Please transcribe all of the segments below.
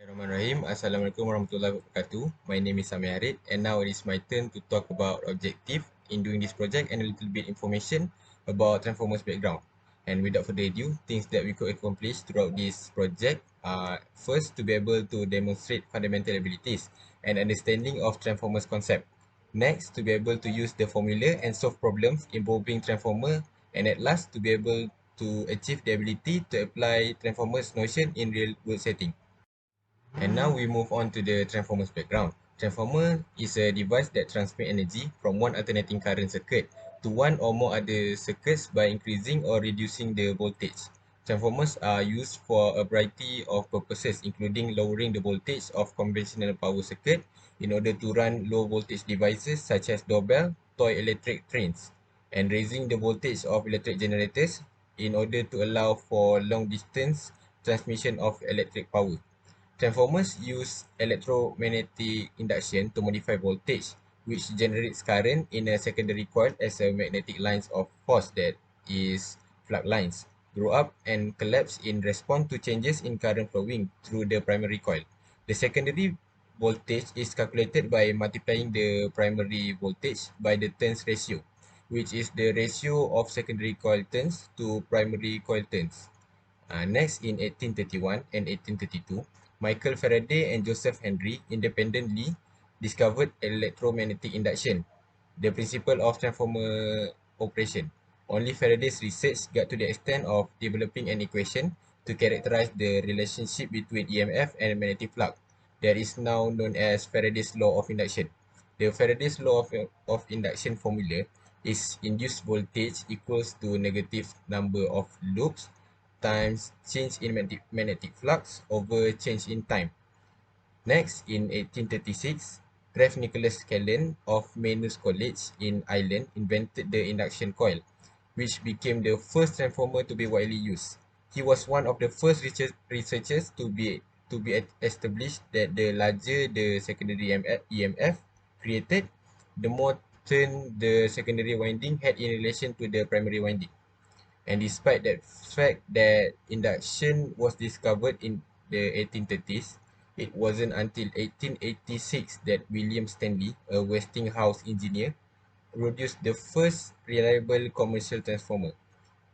Bismillahirrahmanirrahim. Assalamualaikum warahmatullahi wabarakatuh. My name is Sami Harid and now it is my turn to talk about objective in doing this project and a little bit information about Transformers background. And without further ado, things that we could accomplish throughout this project are first to be able to demonstrate fundamental abilities and understanding of Transformers concept. Next, to be able to use the formula and solve problems involving Transformer, and at last to be able to achieve the ability to apply Transformers notion in real world setting. And now we move on to the transformer's background. Transformer is a device that transmits energy from one alternating current circuit to one or more other circuits by increasing or reducing the voltage. Transformers are used for a variety of purposes, including lowering the voltage of conventional power circuit in order to run low voltage devices such as doorbell, toy electric trains, and raising the voltage of electric generators in order to allow for long distance transmission of electric power. Transformers use electromagnetic induction to modify voltage, which generates current in a secondary coil as a magnetic lines of force that is flux lines grow up and collapse in response to changes in current flowing through the primary coil. The secondary voltage is calculated by multiplying the primary voltage by the turns ratio, which is the ratio of secondary coil turns to primary coil turns. Next, in 1831 and 1832, Michael Faraday and Joseph Henry independently discovered electromagnetic induction, the principle of transformer operation. Only Faraday's research got to the extent of developing an equation to characterize the relationship between EMF and magnetic flux that is now known as Faraday's law of induction. The Faraday's law of induction formula is induced voltage equals to negative number of loops times change in magnetic flux over change in time. Next, in 1836, Rev. Nicholas Callan of Maynooth College in Ireland invented the induction coil, which became the first transformer to be widely used. He was one of the first researchers to be established that the larger the secondary EMF created, the more turn the secondary winding had in relation to the primary winding. And despite that fact that induction was discovered in the 1830s, it wasn't until 1886 that William Stanley, a Westinghouse engineer, produced the first reliable commercial transformer.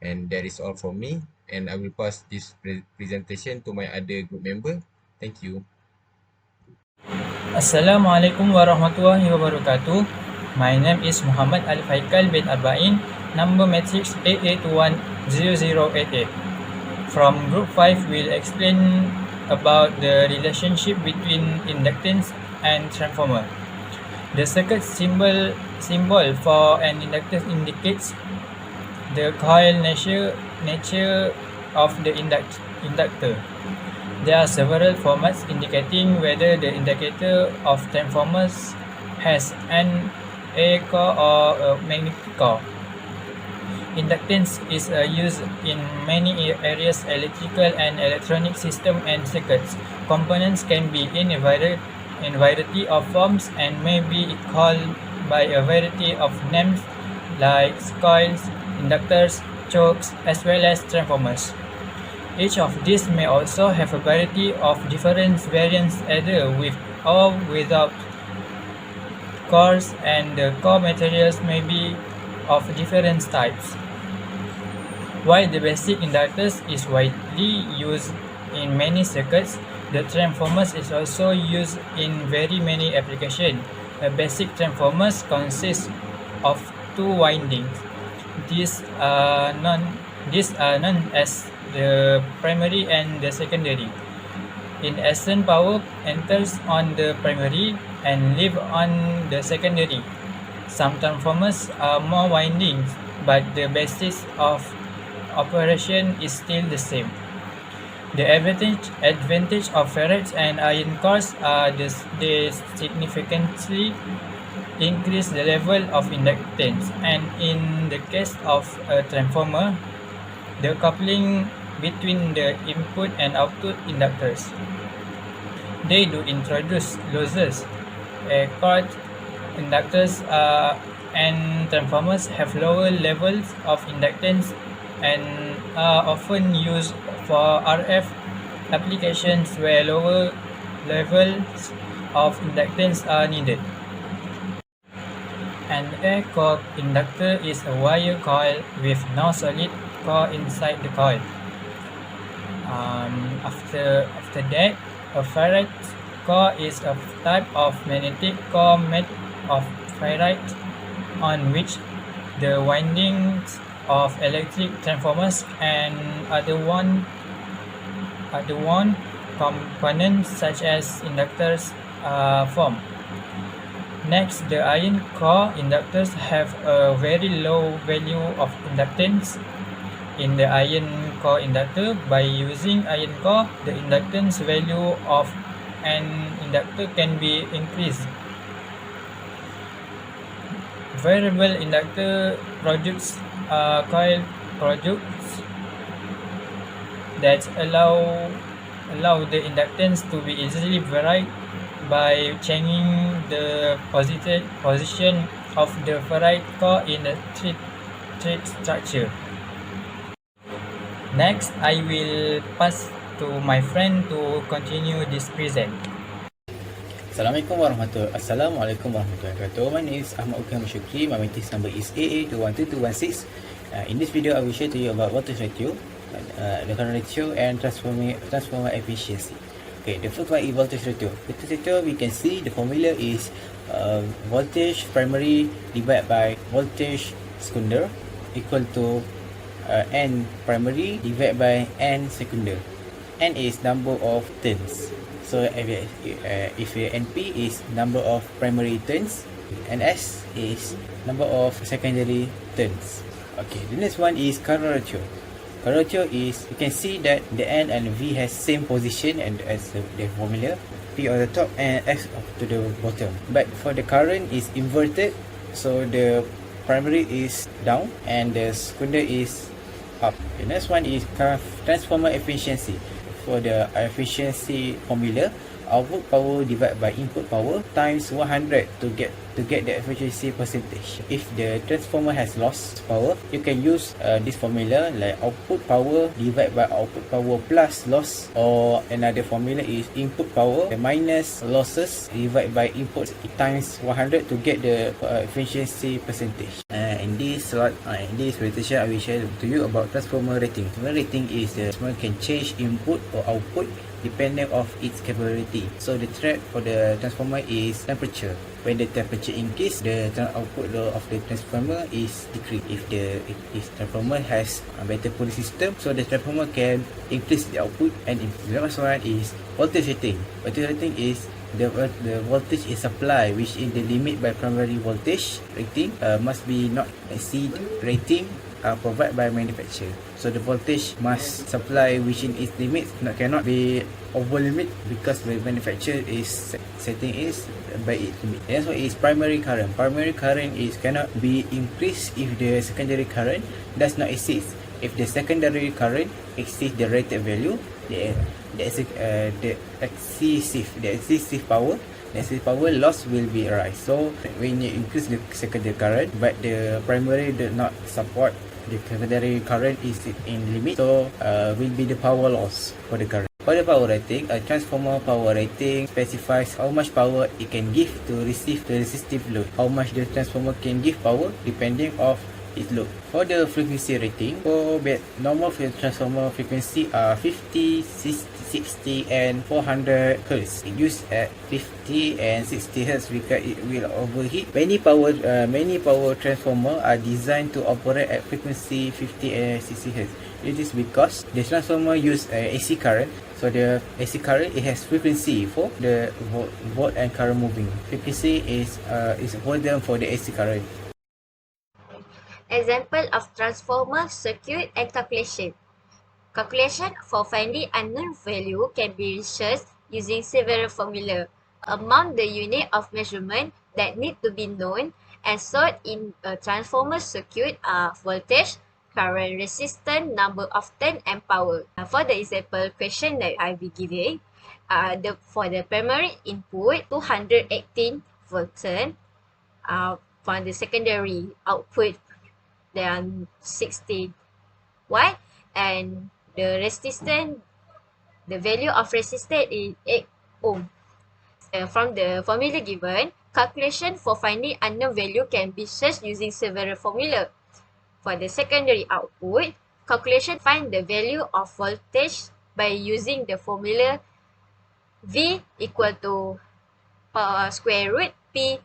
And that is all from me. And I will pass this presentation to my other group member. Thank you. Assalamualaikum warahmatullahi wabarakatuh. My name is Muhammad Alif Haikal bin Arba'in, number matrix 88210088. From group 5, we'll explain about the relationship between inductance and transformer. The circuit symbol for an inductance indicates the coil nature of the inductor. There are several formats indicating whether the indicator of transformers has an A core or a magnetic core. Inductance is used in many areas, electrical and electronic systems and circuits. Components can be in a variety of forms and may be called by a variety of names like coils, inductors, chokes, as well as transformers. Each of these may also have a variety of different variants, either with or without cores, and the core materials may be of different types. While the basic inductors is widely used in many circuits, the transformers is also used in very many applications. A basic transformers consists of two windings. These are known as the primary and the secondary. In essence, power enters on the primary and leaves on the secondary. Some transformers are more windings, but the basis of operation is still the same. The advantage of ferrite and iron cores are they significantly increase the level of inductance, and in the case of a transformer, the coupling between the input and output inductors. They do introduce losses. Cord inductors and transformers have lower levels of inductance and are often used for RF applications where lower levels of inductance are needed. An air core inductor is a wire coil with no solid core inside the coil. After that, a ferrite core is a type of magnetic core made of ferrite on which the windings of electric transformers and other wound components such as inductors are formed. Next, the iron core inductors have a very low value of inductance. In the iron core inductor, by using iron core, the inductance value of an inductor can be increased. Variable inductor products are coil products that allow the inductance to be easily varied by changing the position of the ferrite core in a thread structure. Next, I will pass to my friend to continue this present. Assalamualaikum warahmatullahi wabarakatuh. My name is Ahmad Ukam Syukri. My matrix number is AA212216. In this video, I will share to you about voltage ratio, the current ratio, and transformer efficiency. Okay, the first one is voltage ratio. Voltage ratio, we can see the formula is voltage primary divided by voltage secondary equal to N primary divided by N secondary. N is number of turns. So if NP is number of primary turns, NS is number of secondary turns. Okay, the next one is current ratio. Current ratio is, you can see that the N and V has same position and as the formula, P on the top and S to the bottom. But for the current is inverted, so the primary is down and the secondary is up. The next one is transformer efficiency. For the efficiency formula, output power divided by input power times 100 to get the efficiency percentage. If the transformer has lost power, you can use this formula like output power divided by output power plus loss, or another formula is input power minus losses divided by input times 100 to get the efficiency percentage. In this presentation, I will share to you about transformer rating. Transformer rating is the transformer can change input or output depending of its capability. So the threat for the transformer is temperature. When the temperature increase, the output of the transformer is decreased. If the transformer has a better cooling system, so the transformer can increase the output and increase. The next one is voltage rating. Voltage rating is the voltage is supplied which in the limit by primary voltage rating must be not exceed rating provided by manufacturer. So the voltage must supply within its limits, cannot be over limit because the manufacturer is setting is by its limit. That's why is primary current. Primary current is cannot be increased if the secondary current does not exceed. If the secondary current exceeds the rated value, the excessive power loss will be arise. So when you increase the secondary current but the primary do not support, the secondary current is in limit, so will be the power loss for the current. For the power rating, a transformer power rating specifies how much power it can give to receive the resistive load. How much the transformer can give power depending of its load. For the frequency rating, for normal transformer frequency are 50, 60 and 400 Hz. It used at 50 and 60 Hz because it will overheat. Many power transformer are designed to operate at frequency 50 and 60 Hz. It is because the transformer use AC current. So the AC current, it has frequency for the volt and current moving. Frequency is volume for the AC current. Example of transformer circuit and calculation. Calculation for finding unknown value can be researched using several formula. Among the unit of measurement that need to be known and stored in a transformer circuit are voltage, current, resistance, number of turn, and power. For the example question that I will be giving, for the primary input 218 volt turn, for the secondary output there are 60 watt, and the resistance, the value of resistance is ohm. From the formula given, calculation for finding unknown value can be searched using several formula. For the secondary output, calculation find the value of voltage by using the formula V equal to square root P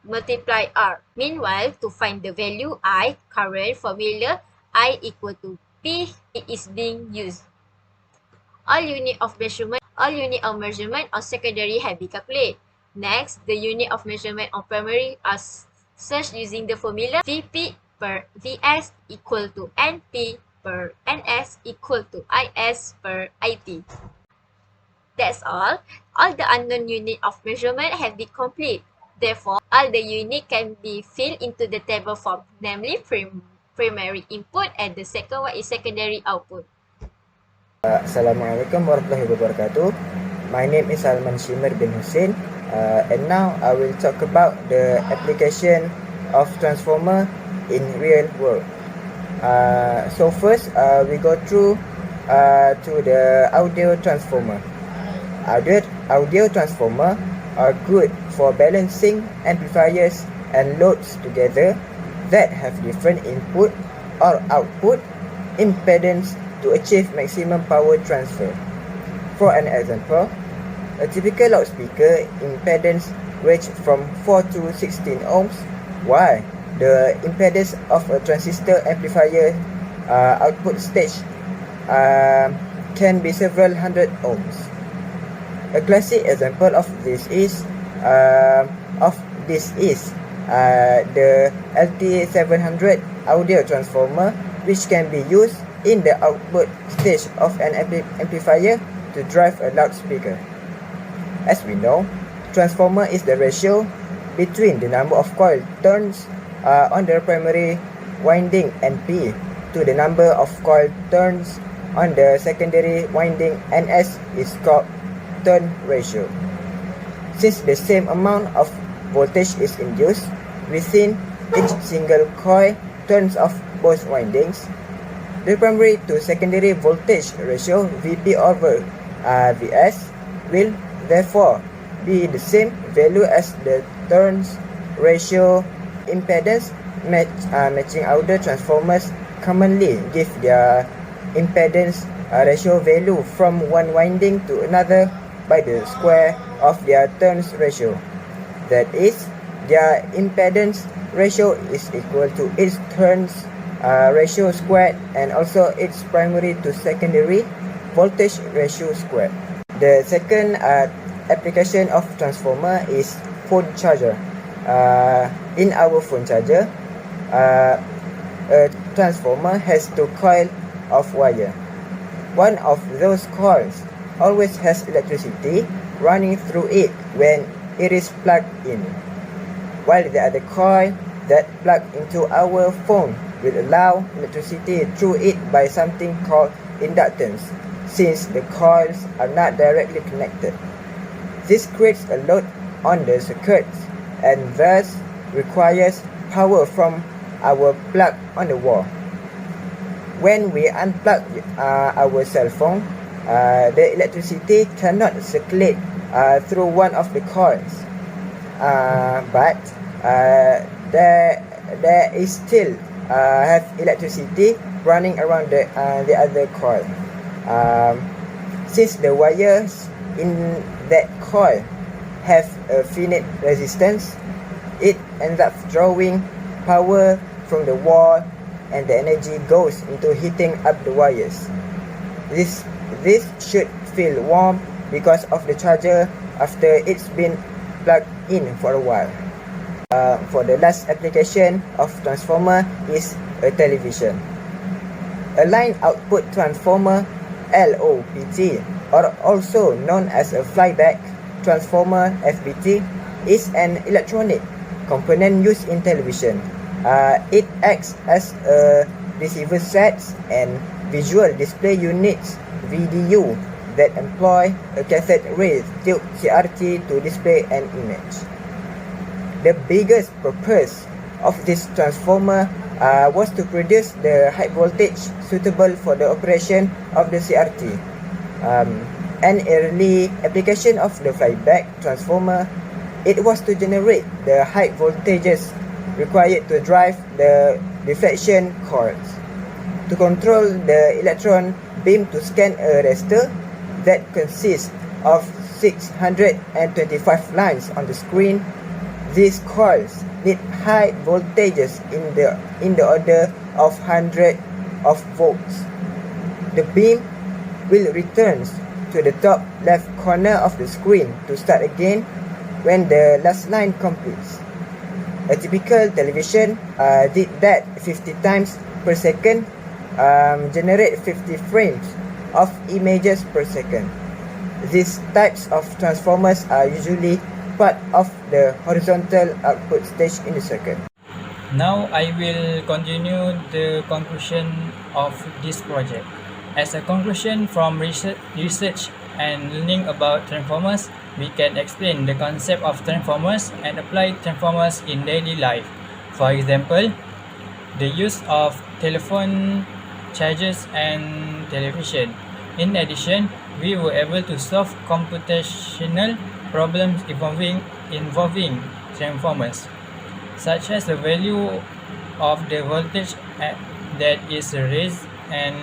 multiply R. Meanwhile, to find the value I, current formula I equal to P is being used. All unit of measurement on secondary have been calculated. Next, the unit of measurement on primary are searched using the formula Vp per Vs equal to Np per Ns equal to Is per It. That's all. All the unknown unit of measurement have been complete. Therefore, all the unit can be filled into the table form, namely primary input and the second one is secondary output. Assalamualaikum warahmatullahi wabarakatuh. My name is Salman Shimir bin Hussein, and now I will talk about the application of transformer in real world. So first, we go through to the audio transformer. Audio transformer are good for balancing amplifiers and loads together that have different input or output impedance to achieve maximum power transfer. For an example, a typical loudspeaker impedance ranges from 4 to 16 ohms, while the impedance of a transistor amplifier output stage can be several hundred ohms. A classic example of this is the LT700 audio transformer, which can be used in the output stage of an amplifier to drive a loudspeaker. As we know, transformer is the ratio between the number of coil turns on the primary winding NP to the number of coil turns on the secondary winding NS is called turn ratio. Since the same amount of voltage is induced within each single coil turns of both windings, the primary to secondary voltage ratio Vp over Vs will therefore be the same value as the turns ratio impedance. Matching audio transformers commonly give their impedance ratio value from one winding to another by the square of their turns ratio. That is, their impedance ratio is equal to its turns ratio squared and also its primary to secondary voltage ratio squared. The second application of transformer is phone charger. In our phone charger, a transformer has two coils of wire. One of those coils always has electricity running through it when it is plugged in, while the other coil that plugged into our phone will allow electricity through it by something called inductance, since the coils are not directly connected. This creates a load on the circuits and thus requires power from our plug on the wall. When we unplug our cell phone, the electricity cannot circulate through one of the coils, but there is still have electricity running around the other coil. Since the wires in that coil have a finite resistance, it ends up drawing power from the wall and the energy goes into heating up the wires. This should feel warm because of the charger after it's been plugged in for a while. For the last application of transformer is a television. A line output transformer, LOPT, or also known as a flyback transformer, FBT, is an electronic component used in television. It acts as a receiver sets and visual display units, VDU, that employ a cathode ray tube CRT to display an image. The biggest purpose of this transformer was to produce the high voltage suitable for the operation of the CRT. An early application of the flyback transformer, it was to generate the high voltages required to drive the deflection coils. To control the electron beam to scan a raster that consists of 625 lines on the screen, these coils need high voltages in the order of 100 of volts. The beam will return to the top left corner of the screen to start again when the last line completes. A typical television did that 50 times per second, generate 50 frames of images per second. These types of transformers are usually part of the horizontal output stage in the circuit. Now I will continue the conclusion of this project. As a conclusion from research and learning about transformers, we can explain the concept of transformers and apply transformers in daily life. For example, the use of telephone chargers and television. In addition, we were able to solve computational problems involving transformers, such as the value of the voltage that is raised and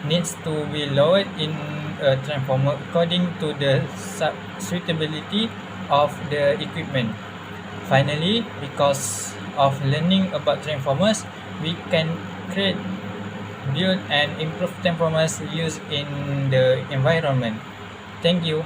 needs to be lowered in a transformer according to the suitability of the equipment. Finally, because of learning about transformers, we can create, build and improve transformers used in the environment. Thank you.